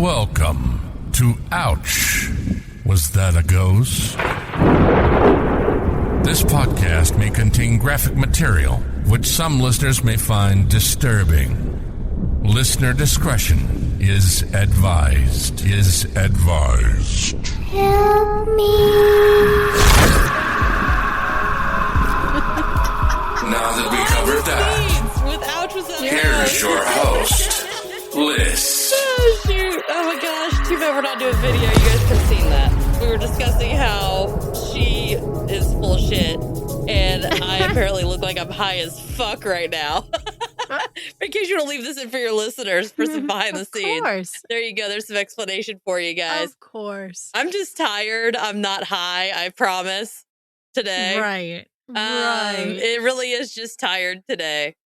Welcome to Ouch. Was that a ghost? This podcast may contain graphic material, which some listeners may find disturbing. Listener discretion is advised. Help me. Now that we covered that, here's your host, Liz. Oh, shoot. Oh, my gosh. Too bad we're not doing video. You guys could have seen that. We were discussing how she is full of shit, and I apparently look like I'm high as fuck right now. In case you want to leave this in for your listeners for some behind the scenes. Of course. There you go. There's some explanation for you guys. Of course. I'm just tired. I'm not high, I promise, today. Right. It really is just tired today.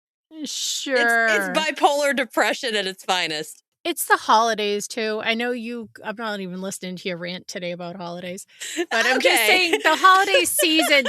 Sure. It's bipolar depression at its finest. It's the holidays, too. I know I'm not even listening to your rant today about holidays. But I'm just saying the holiday season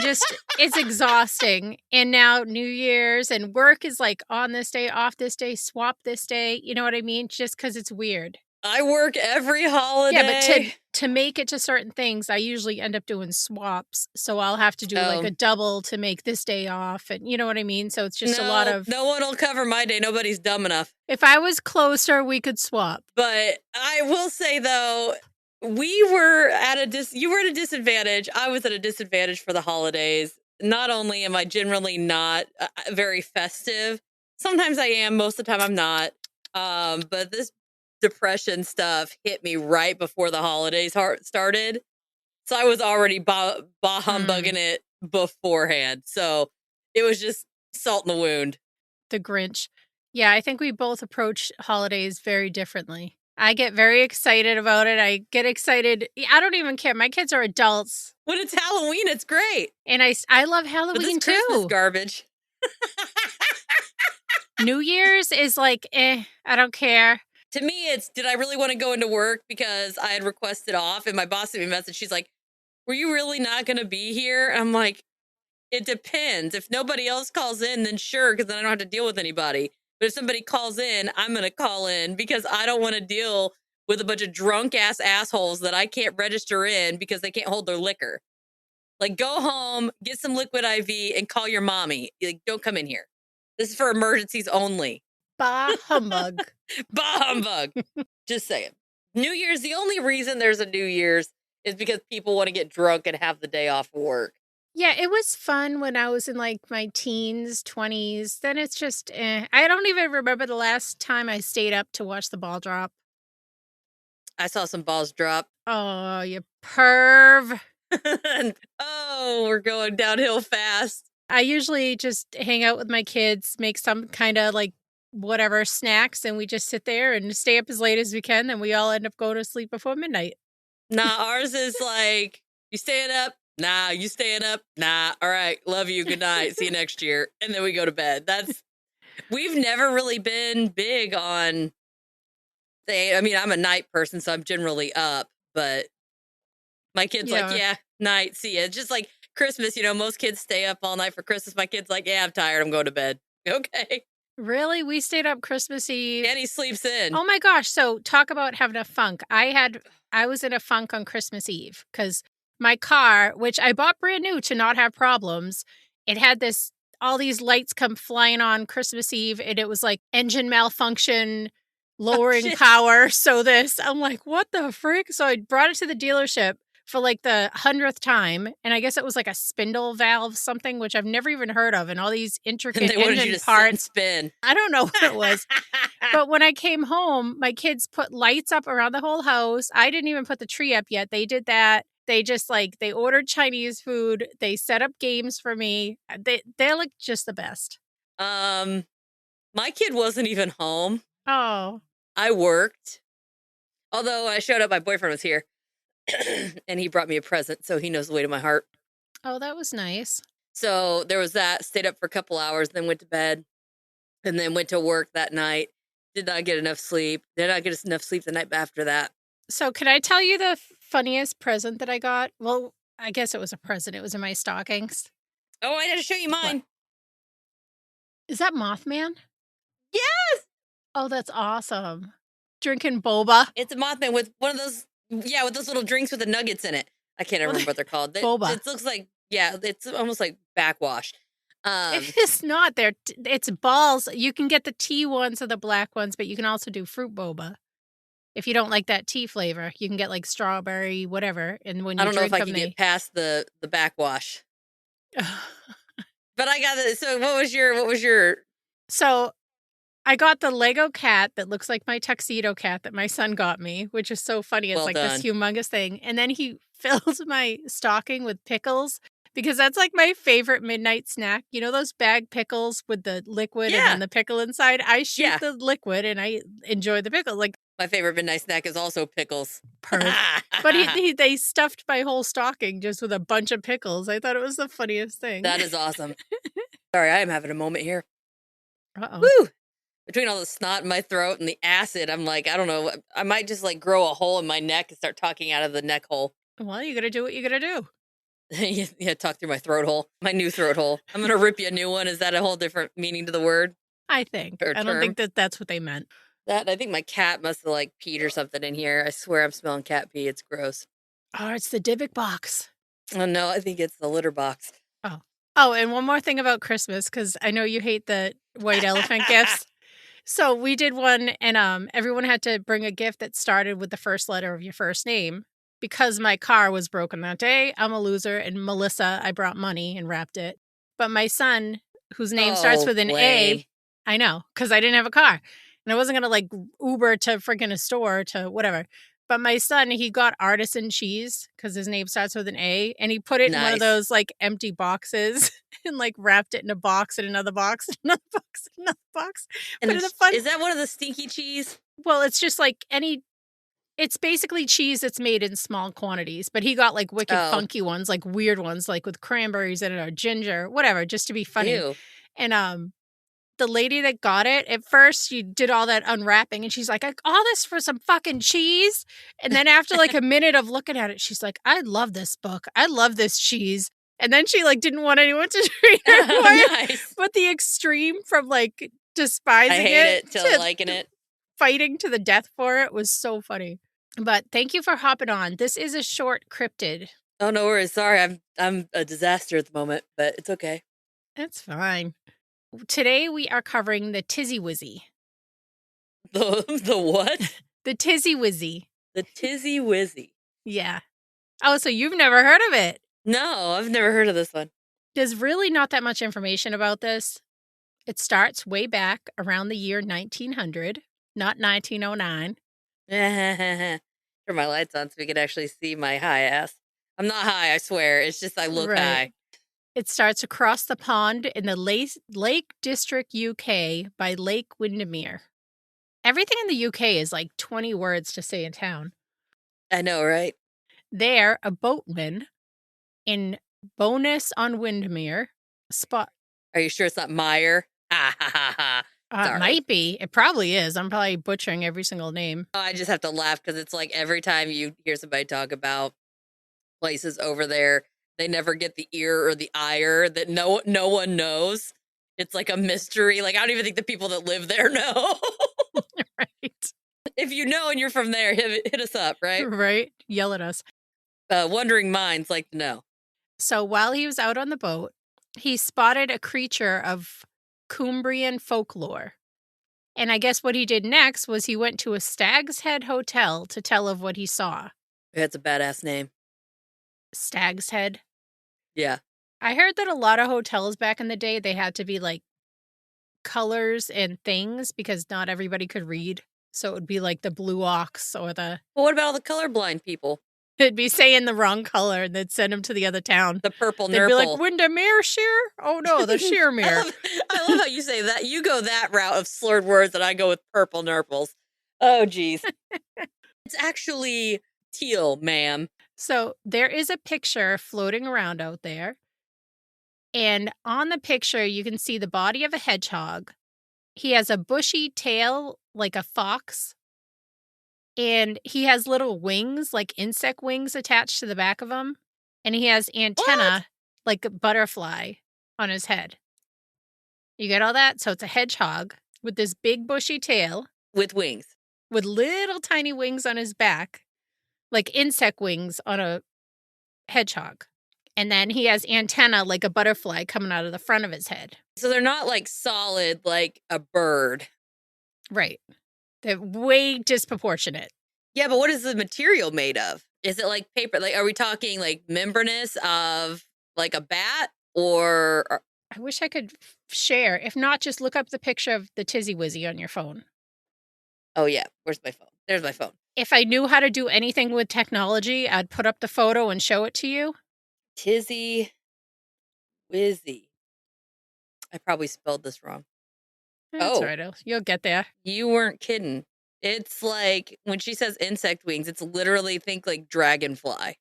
it's exhausting. And now New Year's and work is like on this day, off this day, swap this day. You know what I mean? Just because it's weird. I work every holiday. Yeah, but to make it to certain things, I usually end up doing swaps. So I'll have to do like a double to make this day off. And you know what I mean? So it's just a lot of... No one will cover my day. Nobody's dumb enough. If I was closer, we could swap. But I will say, though, we were you were at a disadvantage. I was at a disadvantage for the holidays. Not only am I generally not very festive, sometimes I am, most of the time I'm not. But this depression stuff hit me right before the holidays started. So I was already humbugging it beforehand. So it was just salt in the wound. The Grinch. Yeah, I think we both approach holidays very differently. I get very excited about it. I get excited. I don't even care. My kids are adults. When it's Halloween, it's great. And I love Halloween too. Christmas garbage. New Year's is like, I don't care. To me, it's, did I really want to go into work because I had requested off? And my boss sent me a message. She's like, were you really not going to be here? And I'm like, it depends. If nobody else calls in, then sure, because then I don't have to deal with anybody. But if somebody calls in, I'm going to call in because I don't want to deal with a bunch of drunk-ass assholes that I can't register in because they can't hold their liquor. Like, go home, get some liquid IV, and call your mommy. Like, don't come in here. This is for emergencies only. Bah humbug. Bah humbug. Just saying. New Year's, the only reason there's a New Year's is because people want to get drunk and have the day off work. Yeah, it was fun when I was in like my teens, 20s. Then it's just, I don't even remember the last time I stayed up to watch the ball drop. I saw some balls drop. Oh, you perv. Oh, we're going downhill fast. I usually just hang out with my kids, make some kind of like whatever snacks, and we just sit there and stay up as late as we can. Then we all end up going to sleep before midnight. Nah, ours is like, you staying up? Nah, you staying up? Nah, all right, love you, good night, see you next year. And then we go to bed. We've never really been big on, I'm a night person, so I'm generally up, but my kid's like, yeah, night, see ya. It's just like Christmas, most kids stay up all night for Christmas. My kid's like, yeah, I'm tired, I'm going to bed. Okay. Really? We stayed up Christmas Eve. And he sleeps in. Oh my gosh. So talk about having a funk. I was in a funk on Christmas Eve because my car, which I bought brand new to not have problems, it had all these lights come flying on Christmas Eve, and it was like engine malfunction, lowering power. So I'm like, what the frick? So I brought it to the dealership for like the 100th time, and I guess it was like a spindle valve something, which I've never even heard of, and all these intricate and they wanted engine you to parts. Sit and spin. I don't know what it was. But when I came home, my kids put lights up around the whole house. I didn't even put the tree up yet. They did that. They just they ordered Chinese food. They set up games for me. They look just the best. My kid wasn't even home. Oh. I worked. Although I showed up, my boyfriend was here. And he brought me a present, so he knows the way to my heart. Oh, that was nice. So there was that. Stayed up for a couple hours, then went to bed, and then went to work that night. Did not get enough sleep. Did not get enough sleep the night after that. So can I tell you the funniest present that I got? Well, I guess it was a present. It was in my stockings. Oh, I had to show you mine. What? Is that Mothman? Yes! Oh, that's awesome. Drinking boba. It's a Mothman with one of those, with those little drinks with the nuggets in it. I can't remember what they're called. Boba. It looks like, it's almost like backwash. It's not there. It's balls. You can get the tea ones or the black ones, but you can also do fruit boba. If you don't like that tea flavor, you can get like strawberry, whatever. And when you I don't know if I drink can them, get past the backwash. But I got it. So what was your? So I got the Lego cat that looks like my tuxedo cat that my son got me, which is so funny. It's Well like done. this humongous thing. And then he filled my stocking with pickles because that's like my favorite midnight snack. You know those bag pickles with the liquid and then the pickle inside? I shoot the liquid and I enjoy the pickle. Like my favorite midnight snack is also pickles. But they stuffed my whole stocking just with a bunch of pickles. I thought it was the funniest thing. That is awesome. Sorry, I am having a moment here. Uh-oh. Woo! Between all the snot in my throat and the acid, I'm like, I don't know. I might just like grow a hole in my neck and start talking out of the neck hole. Well, you gotta do what you gotta do. Yeah, talk through my throat hole. My new throat hole. I'm gonna rip you a new one. Is that a whole different meaning to the word? I think. I don't think that's what they meant. I think my cat must have like peed or something in here. I swear I'm smelling cat pee. It's gross. Oh, it's the Dybbuk box. Oh no, I think it's the litter box. Oh, and one more thing about Christmas, because I know you hate the white elephant gifts. So we did one, and everyone had to bring a gift that started with the first letter of your first name. Because my car was broken that day, I'm a loser, and Melissa, I brought money and wrapped it. But my son, whose name starts with an A, I know, because I didn't have a car. And I wasn't going to like Uber to freaking a store to whatever. But my son, he got artisan cheese because his name starts with an A. And he put it in one of those like empty boxes and like wrapped it in a box and another box, and another box, and another box. And is that one of the stinky cheese? Well, it's just like it's basically cheese that's made in small quantities. But he got like wicked funky ones, like weird ones, like with cranberries in it or ginger, whatever, just to be funny. Ew. And the lady that got it, at first, she did all that unwrapping, and she's like, all this for some fucking cheese? And then after like a minute of looking at it, she's like, I love this book. I love this cheese. And then she like didn't want anyone to treat her for it. But the extreme from like despising it to liking it, fighting to the death for it was so funny. But thank you for hopping on. This is a short cryptid. Oh, no worries. Sorry, I'm a disaster at the moment, but it's okay. It's fine. Today we are covering the Tizzie-Whizie. The what? The Tizzie-Whizie. The Tizzie-Whizie. Yeah. Oh, so you've never heard of it? No, I've never heard of this one. There's really not that much information about this. It starts way back around the year 1900, not 1909. Turn my lights on so we can actually see my high ass. I'm not high, I swear. It's just I look high. It starts across the pond in the Lake District, UK by Lake Windermere. Everything in the UK is like 20 words to say in town. I know, right? There, a boatman in Bonus on Windermere spot. Are you sure it's not Meyer? It might be. It probably is. I'm probably butchering every single name. Oh, I just have to laugh because it's like every time you hear somebody talk about places over there, they never get the ear or the ire that no one knows. It's like a mystery. Like, I don't even think the people that live there know. Right. If you know and you're from there, hit us up, right? Right. Yell at us. Wondering minds like to know. So while he was out on the boat, he spotted a creature of Cumbrian folklore. And I guess what he did next was he went to a Stag's Head hotel to tell of what he saw. That's a badass name. Stag's Head? Yeah. I heard that a lot of hotels back in the day, they had to be like colors and things because not everybody could read. So it would be like the Blue Ox or the... Well, what about all the colorblind people? They'd be saying the wrong color and they'd send them to the other town. The purple nurple. They'd be like, Windermere sheer? Oh no, the Sheermere. I love how you say that. You go that route of slurred words and I go with purple nurples. Oh, geez. It's actually teal, ma'am. So there is a picture floating around out there. And on the picture, you can see the body of a hedgehog. He has a bushy tail like a fox. And he has little wings, like insect wings attached to the back of him. And he has antenna like a butterfly on his head. You get all that? So it's a hedgehog with this big bushy tail. With wings. with little tiny wings on his back, like insect wings on a hedgehog. And then he has antenna like a butterfly coming out of the front of his head. So they're not like solid like a bird. Right. They're way disproportionate. Yeah, but what is the material made of? Is it like paper? Like, are we talking like membranous of like a bat or I wish I could share. If not, just look up the picture of the Tizzie-Whizie on your phone. Oh, yeah. Where's my phone? There's my phone. If I knew how to do anything with technology, I'd put up the photo and show it to you. Tizzie-Whizie. I probably spelled this wrong. That's all right. You'll get there. You weren't kidding. It's like when she says insect wings, it's literally think like dragonfly.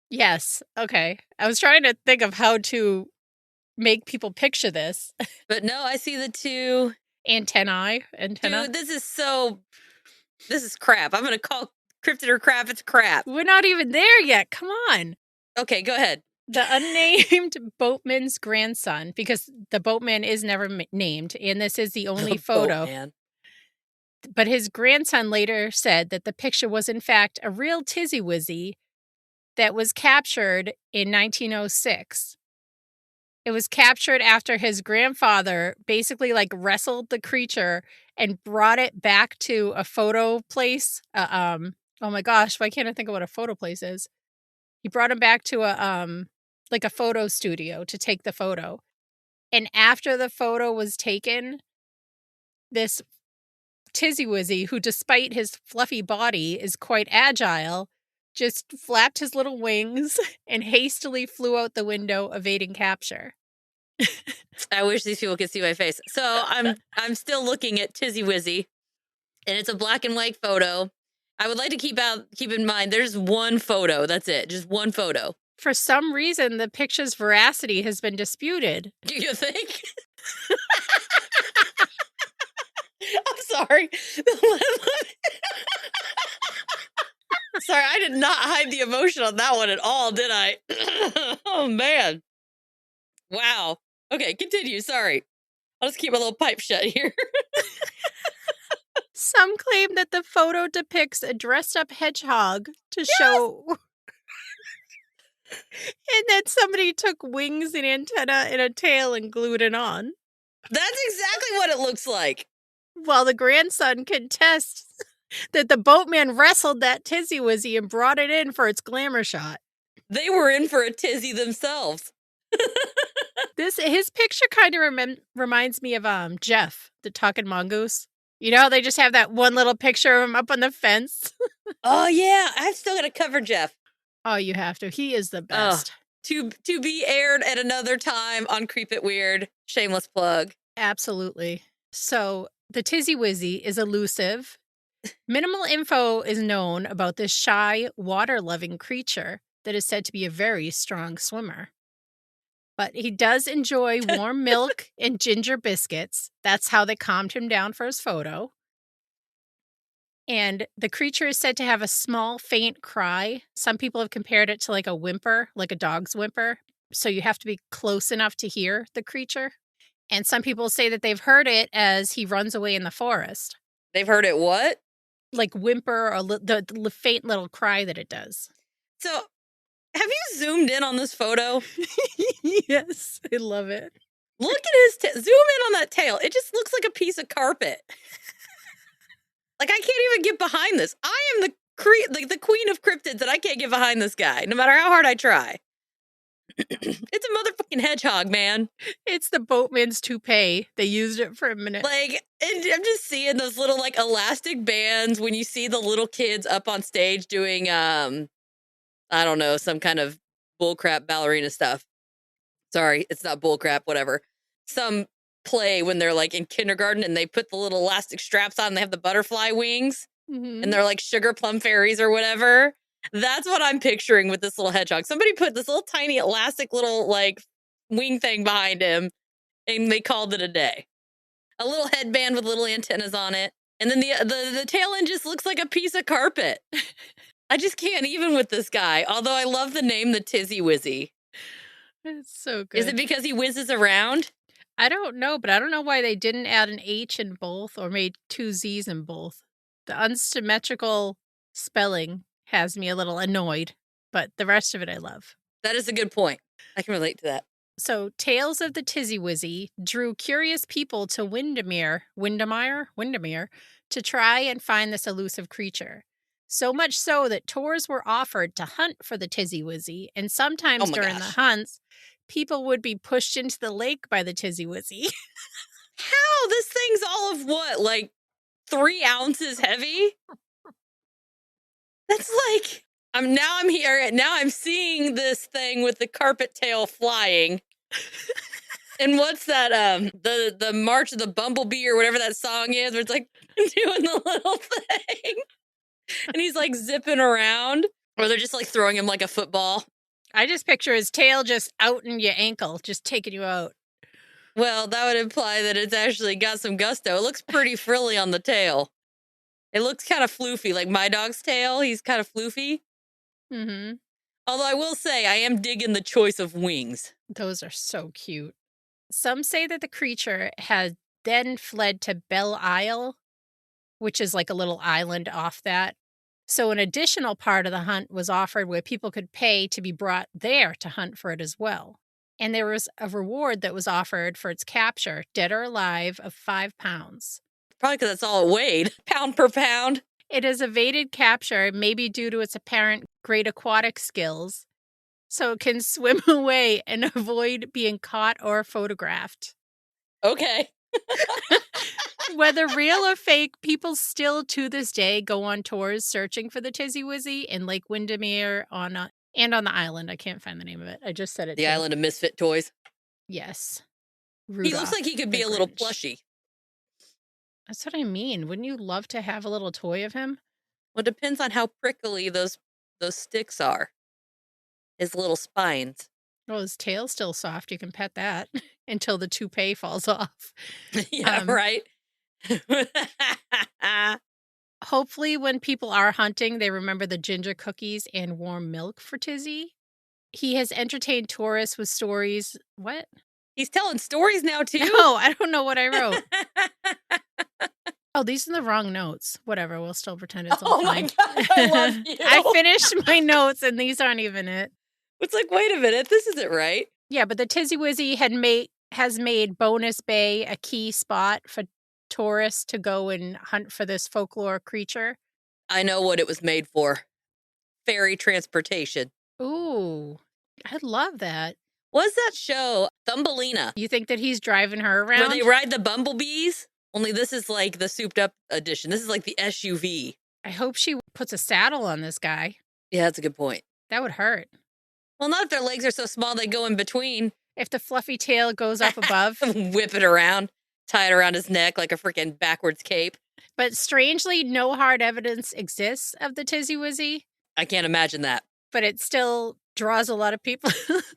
Yes. Okay. I was trying to think of how to make people picture this. But no, I see the two antenna. Dude, this is crap. I'm going to call cryptid or crap. It's crap. We're not even there yet. Come on. Okay, go ahead. The unnamed boatman's grandson, because the boatman is never named, and this is the only photo. Boatman. But his grandson later said that the picture was in fact a real Tizzie-Whizie that was captured in 1906. It was captured after his grandfather basically like wrestled the creature and brought it back to a photo place. Oh my gosh, why can't I think of what a photo place is? He brought him back to a photo studio to take the photo. And after the photo was taken, this Tizzie-Whizie, who despite his fluffy body is quite agile, just flapped his little wings and hastily flew out the window, evading capture. I wish these people could see my face. So I'm still looking at Tizzie-Whizie, and it's a black and white photo. I would like to keep in mind there's one photo. That's it. Just one photo. For some reason, the picture's veracity has been disputed. Do you think? I'm sorry. Sorry, I did not hide the emotion on that one at all, did I? Oh, man. Wow. Okay, continue. Sorry. I'll just keep my little pipe shut here. Some claim that the photo depicts a dressed-up hedgehog to show... and that somebody took wings and antenna and a tail and glued it on. That's exactly what it looks like. While the grandson contests that the boatman wrestled that Tizzie-Whizie and brought it in for its glamour shot. They were in for a tizzy themselves. His picture kind of reminds me of Jeff, the talking mongoose. You know, they just have that one little picture of him up on the fence. Oh, yeah. I've still got to cover Jeff. Oh, you have to. He is the best. To be aired at another time on Creep It Weird. Shameless plug. Absolutely. So the Tizzie-Whizie is elusive. Minimal info is known about this shy, water-loving creature that is said to be a very strong swimmer. But he does enjoy warm milk and ginger biscuits. That's how they calmed him down for his photo. And the creature is said to have a small, faint cry. Some people have compared it to like a whimper, like a dog's whimper. So you have to be close enough to hear the creature. And some people say that they've heard it as he runs away in the forest. They've heard it what? Like whimper or the faint little cry that it does. So, have you zoomed in on this photo? Yes, I love it. Look at his zoom in on that tail. It just looks like a piece of carpet. Like, I can't even get behind this. I am the queen of cryptids, and I can't get behind this guy, no matter how hard I try. It's a motherfucking hedgehog, man. It's the boatman's toupee. They used it for a minute. Like, I'm just seeing those little, like, elastic bands when you see the little kids up on stage doing, I don't know, some kind of bullcrap ballerina stuff. Sorry, it's not bullcrap, whatever. Some play when they're, like, in kindergarten and they put the little elastic straps on and they have the butterfly wings. Mm-hmm. And they're, like, sugar plum fairies or whatever. That's what I'm picturing with this little hedgehog. Somebody put this little tiny elastic little like wing thing behind him and they called it a day. A little headband with little antennas on it. And then the tail end just looks like a piece of carpet. I just can't even with this guy. Although I love the name, the Tizzie-Whizie. It's so good. Is it because he whizzes around? I don't know, but I don't know why they didn't add an H in both or made two Z's in both. The unsymmetrical spelling has me a little annoyed, but the rest of it I love. That is a good point. I can relate to that. So, Tales of the Tizzie-Whizie drew curious people to Windermere to try and find this elusive creature. So much so that tours were offered to hunt for the Tizzie-Whizie, and sometimes my during the gosh. hunts, people would be pushed into the lake by the Tizzie-Whizie. How? This thing's all of what? Like 3 ounces heavy? That's like I'm here. Now I'm seeing this thing with the carpet tail flying. And what's that? The March of the Bumblebee or whatever that song is, where it's like doing the little thing, and he's like zipping around, or they're just like throwing him like a football. I just picture his tail just out in your ankle, just taking you out. Well, that would imply that it's actually got some gusto. It looks pretty frilly on the tail. It looks kind of floofy, like my dog's tail. He's kind of floofy. Mm-hmm. Although I will say, I am digging the choice of wings. Those are so cute. Some say that the creature had then fled to Belle Isle, which is like a little island off that. So an additional part of the hunt was offered where people could pay to be brought there to hunt for it as well. And there was a reward that was offered for its capture, dead or alive, of 5 pounds. Probably because that's all it weighed, pound per pound. It is evaded capture, maybe due to its apparent great aquatic skills, so it can swim away and avoid being caught or photographed. Okay. Whether real or fake, people still to this day go on tours searching for the Tizzie-Whizie in Lake Windermere and on the island. I can't find the name of it. I just said it. The island of misfit toys. Yes. He looks like he could be a little plushie. That's what I mean. Wouldn't you love to have a little toy of him? Well, it depends on how prickly those sticks are. His little spines. Well, his tail's still soft. You can pet that until the toupee falls off. Yeah, right. Hopefully, when people are hunting, they remember the ginger cookies and warm milk for Tizzie. He has entertained tourists with stories. What? He's telling stories now, too? No, I don't know what I wrote. Oh, these are the wrong notes. Whatever, we'll still pretend it's all fine. Oh my God, I love you. I finished my notes and these aren't even it. It's like, wait a minute, this isn't right. Yeah, but the Tizzie-Whizie has made Bonus Bay a key spot for tourists to go and hunt for this folklore creature. I know what it was made for. Ferry transportation. Ooh, I love that. What's that show? Thumbelina. You think that he's driving her around? Where they ride the bumblebees? Only this is like the souped up edition. This is like the SUV. I hope she puts a saddle on this guy. Yeah, that's a good point. That would hurt. Well, not if their legs are so small they go in between. If the fluffy tail goes up above. Whip it around. Tie it around his neck like a freaking backwards cape. But strangely, no hard evidence exists of the Tizzie-Whizie. I can't imagine that. But it still draws a lot of people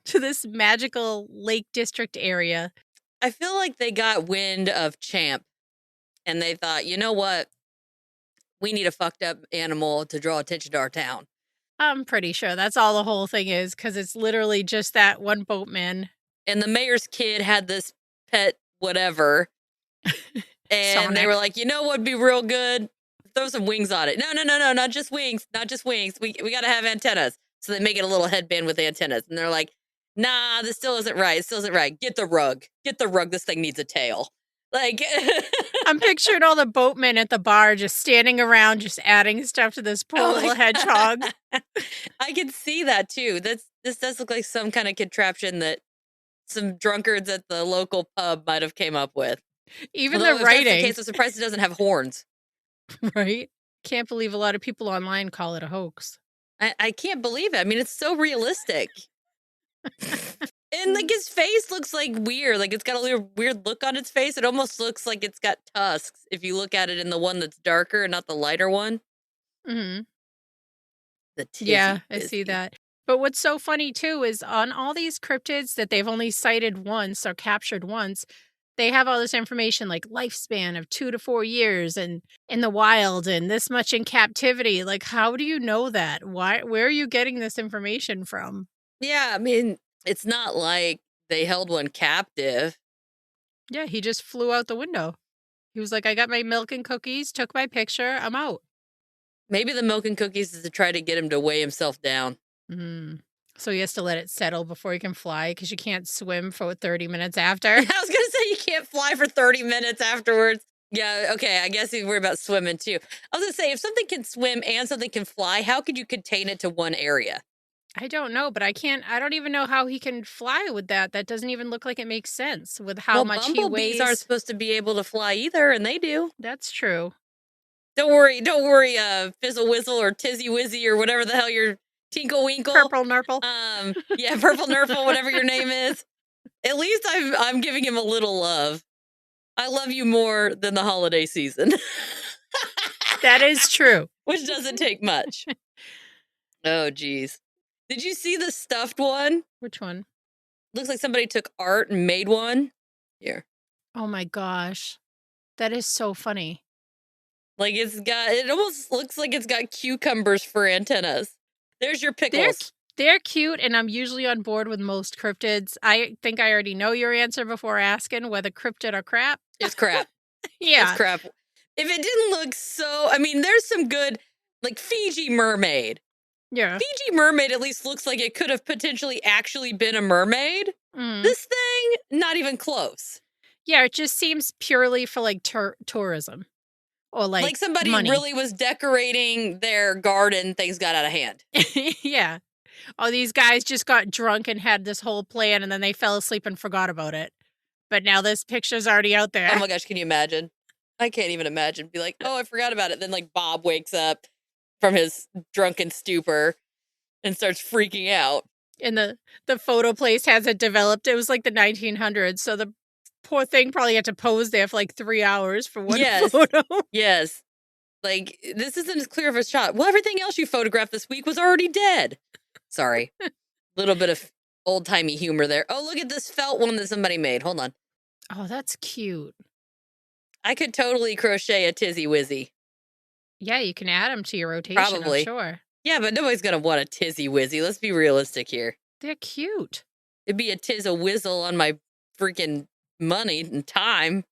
to this magical Lake District area. I feel like they got wind of Champ and they thought, you know what? We need a fucked up animal to draw attention to our town. I'm pretty sure that's all the whole thing is, because it's literally just that one boatman. And the mayor's kid had this pet whatever. And Sonic. They were like, you know what would be real good? Throw some wings on it. No, not just wings. Not just wings. We got to have antennas. So they make it a little headband with antennas. And they're like, nah, this still isn't right. It still isn't right. Get the rug. Get the rug. This thing needs a tail. Like, I'm picturing all the boatmen at the bar just standing around, just adding stuff to this poor little hedgehog. I can see that too. This does look like some kind of contraption that some drunkards at the local pub might have came up with. Even Although the writing. If that's the case, I'm surprised it doesn't have horns. Right? Can't believe a lot of people online call it a hoax. I can't believe it. I mean, it's so realistic. And like his face looks like weird. Like it's got a weird look on its face. It almost looks like it's got tusks if you look at it in the one that's darker and not the lighter one. Mm-hmm. The yeah, I see that. But what's so funny too is on all these cryptids that they've only sighted once or captured once, they have all this information like lifespan of 2 to 4 years and in the wild and this much in captivity. Like, how do you know that? Where are you getting this information from? Yeah, I mean, it's not like they held one captive. Yeah, he just flew out the window. He was like, I got my milk and cookies, took my picture, I'm out. Maybe the milk and cookies is to try to get him to weigh himself down. Mm. So he has to let it settle before he can fly because you can't swim for 30 minutes after. I was going to say you can't fly for 30 minutes afterwards. Yeah, okay, I guess he's worried about swimming too. I was going to say, if something can swim and something can fly, how could you contain it to one area? I don't know, but I don't even know how he can fly with that. That doesn't even look like it makes sense with how much he bumblebees weighs. aren't supposed to be able to fly either, and they do. That's true. Don't worry, Fizzle-Whizzle or Tizzie-Whizie or whatever the hell your Tinkle-Winkle. Purple Nurple. Yeah, Purple Nurple, whatever your name is. At least I'm giving him a little love. I love you more than the holiday season. That is true. Which doesn't take much. Oh, geez. Did you see the stuffed one? Which one? Looks like somebody took art and made one. Here. Oh my gosh. That is so funny. Like it almost looks like it's got cucumbers for antennas. There's your pickles. They're cute, and I'm usually on board with most cryptids. I think I already know your answer before asking whether cryptid or crap. It's crap. Yeah. It's crap. If it didn't look so, I mean, there's some good, like Fiji mermaid. Yeah. Fiji mermaid at least looks like it could have potentially actually been a mermaid. Mm. This thing, not even close. Yeah, it just seems purely for like tourism. Or like somebody money. really was decorating their garden, things got out of hand. Yeah. Oh, these guys just got drunk and had this whole plan, and then they fell asleep and forgot about it. But now this picture's already out there. Oh my gosh, can you imagine? I can't even imagine. Be like, oh, I forgot about it. Then like Bob wakes up from his drunken stupor and starts freaking out. And the photo place has it developed. It was like the 1900s, so the poor thing probably had to pose there for like 3 hours for one photo. Yes. Like, this isn't as clear of a shot. Well, everything else you photographed this week was already dead. Sorry. Little bit of old-timey humor there. Oh, look at this felt one that somebody made. Hold on. Oh, that's cute. I could totally crochet a Tizzie-Whizie. Yeah, you can add them to your rotation, Probably. I'm sure. Yeah, but nobody's going to want a Tizzie-Whizie. Let's be realistic here. They're cute. It'd be a Tizzle-Whizzle on my freaking money and time.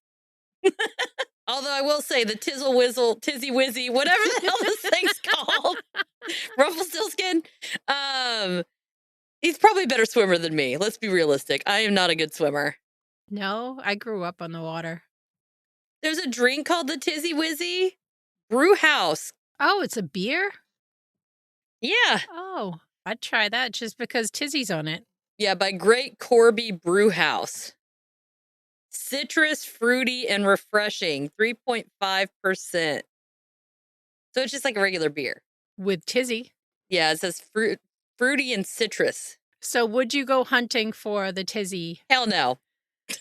Although I will say the Tizzle-Whizzle, Tizzie-Whizie, whatever the hell this thing's called, Rumpelstiltskin, he's probably a better swimmer than me. Let's be realistic. I am not a good swimmer. No, I grew up on the water. There's a drink called the Tizzie-Whizie Brew House. Oh, it's a beer? Yeah. Oh, I'd try that just because Tizzie's on it. Yeah, by Great Corby Brew House. Citrus, fruity, and refreshing. 3.5%. So it's just like a regular beer. With Tizzie. Yeah, it says fruity and citrus. So would you go hunting for the Tizzie? Hell no.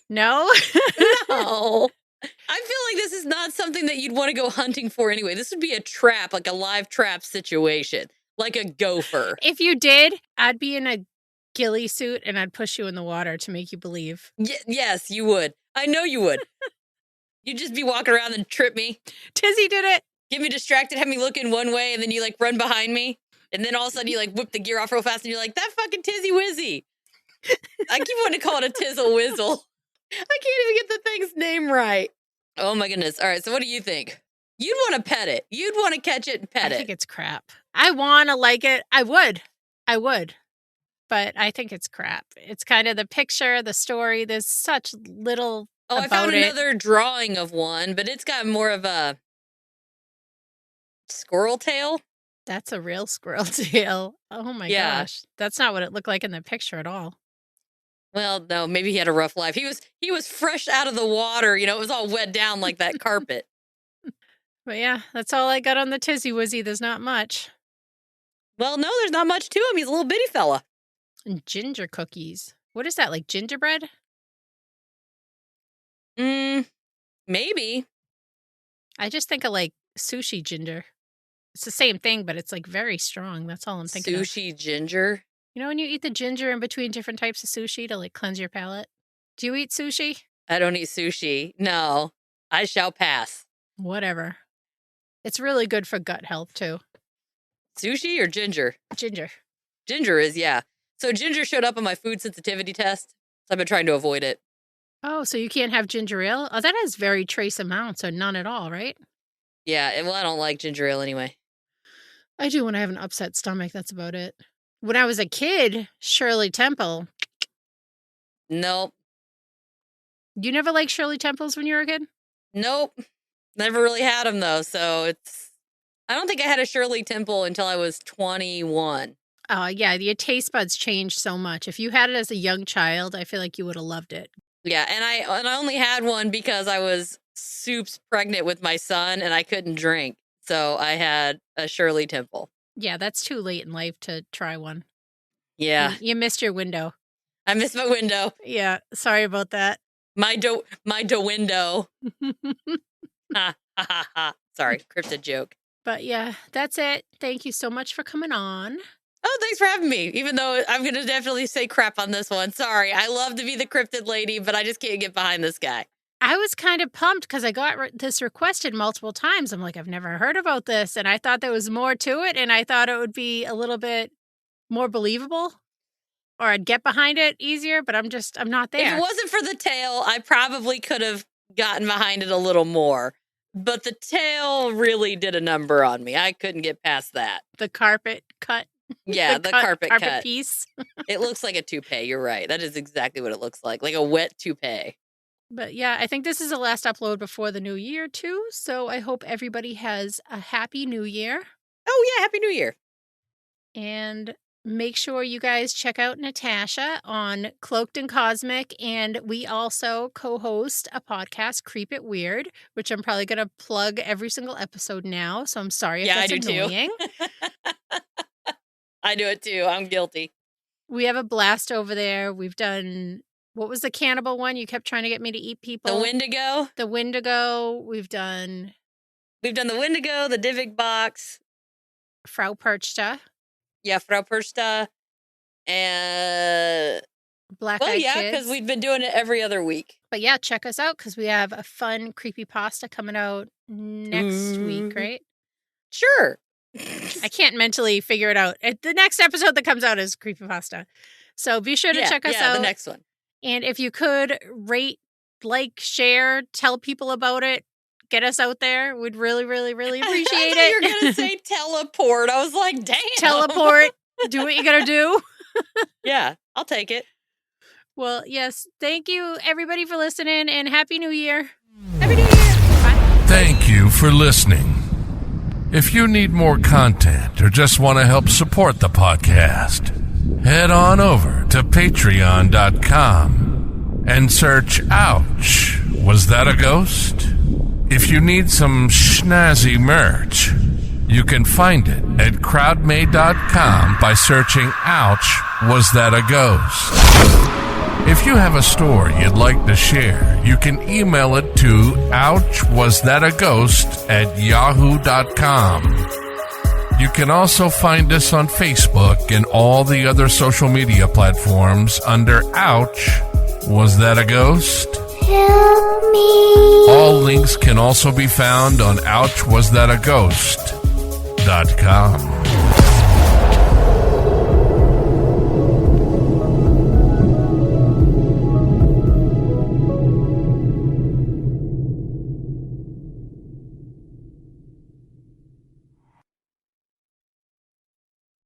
No? No. I feel like this is not something that you'd want to go hunting for anyway. This would be a trap, like a live trap situation. Like a gopher. If you did, I'd be in a ghillie suit and I'd push you in the water to make you believe. Yes, you would. I know you would. You'd just be walking around and trip me. Tizzie did it. Get me distracted, have me looking one way, and then you like run behind me. And then all of a sudden you like whip the gear off real fast and you're like, that fucking Tizzie-Whizie. I keep wanting to call it a Tizzle-Whizzle. I can't even get the thing's name right. Oh my goodness. All right, so what do you think? You'd want to pet it. You'd want to catch it and pet it. I think it's crap. I want to like it. I would. But I think it's crap. It's kind of the picture, the story. There's such little I found another drawing of one, but it's got more of a squirrel tail. That's a real squirrel tail. Oh my gosh. That's not what it looked like in the picture at all. Well, no, maybe he had a rough life. He was fresh out of the water. You know, it was all wet down like that carpet. But yeah, that's all I got on the Tizzie-Whizie. There's not much. Well, no, there's not much to him. He's a little bitty fella. And ginger cookies. What is that, like gingerbread? Maybe. I just think of like sushi ginger. It's the same thing, but it's like very strong. That's all I'm thinking of. Sushi ginger? You know when you eat the ginger in between different types of sushi to like cleanse your palate? Do you eat sushi? I don't eat sushi. No, I shall pass. Whatever. It's really good for gut health too. Sushi or ginger? Ginger. Ginger is, yeah. So ginger showed up on my food sensitivity test, so I've been trying to avoid it. Oh, so you can't have ginger ale? Oh, that has very trace amounts or none at all, right? Yeah, well, I don't like ginger ale anyway. I do when I have an upset stomach. That's about it. When I was a kid, Shirley Temple. Nope. You never liked Shirley Temples when you were a kid? Nope. Never really had them, though. So I don't think I had a Shirley Temple until I was 21. Yeah, your taste buds changed so much. If you had it as a young child, I feel like you would have loved it. Yeah, and I only had one because I was soups pregnant with my son and I couldn't drink. So I had a Shirley Temple. Yeah, that's too late in life to try one. Yeah. You missed your window. I missed my window. Yeah, sorry about that. My window. Ha ha ha ha. Sorry, cryptid joke. But yeah, that's it. Thank you so much for coming on. Oh, thanks for having me. Even though I'm going to definitely say crap on this one. Sorry. I love to be the cryptid lady, but I just can't get behind this guy. I was kind of pumped because I got this requested multiple times. I'm like, I've never heard about this. And I thought there was more to it. And I thought it would be a little bit more believable or I'd get behind it easier. But I'm not there. If it wasn't for the tail, I probably could have gotten behind it a little more. But the tail really did a number on me. I couldn't get past that. The carpet cut. Yeah, the carpet cut piece. It looks like a toupee. You're right. That is exactly what it looks like a wet toupee. But yeah, I think this is the last upload before the new year too. So I hope everybody has a happy new year. Oh yeah, happy new year. And make sure you guys check out Natasha on Cloaked and Cosmic. And we also co-host a podcast, Creep It Weird, which I'm probably going to plug every single episode now. So I'm sorry if that's annoying. Too. I do it too. I'm guilty. We have a blast over there. We've done, what was the cannibal one? You kept trying to get me to eat people. The Wendigo. The Wendigo. We've done the Wendigo, the Divik box. Frau Perchta. Yeah, Frau Perchta. And Black Eyed Kids. because we've been doing it every other week. But yeah, check us out because we have a fun creepypasta coming out next week, right? Sure. I can't mentally figure it out. The next episode that comes out is creepypasta. So be sure to check us out. The next one. And if you could rate, like, share, tell people about it, get us out there. We'd really, really, really appreciate it. You're going to say teleport. I was like, damn. Teleport. Do what you got to do. Yeah, I'll take it. Well, yes. Thank you, everybody, for listening, and Happy New Year. Happy New Year. Bye. Thank you for listening. If you need more content or just want to help support the podcast, head on over to patreon.com and search Ouch, Was That a Ghost? If you need some snazzy merch, you can find it at crowdmade.com by searching Ouch, Was That a Ghost? If you have a story you'd like to share, you can email it to ouchwasthataghost@yahoo.com. You can also find us on Facebook and all the other social media platforms under Ouch, Was That a Ghost? Help me. All links can also be found on ouchwasthataghost.com.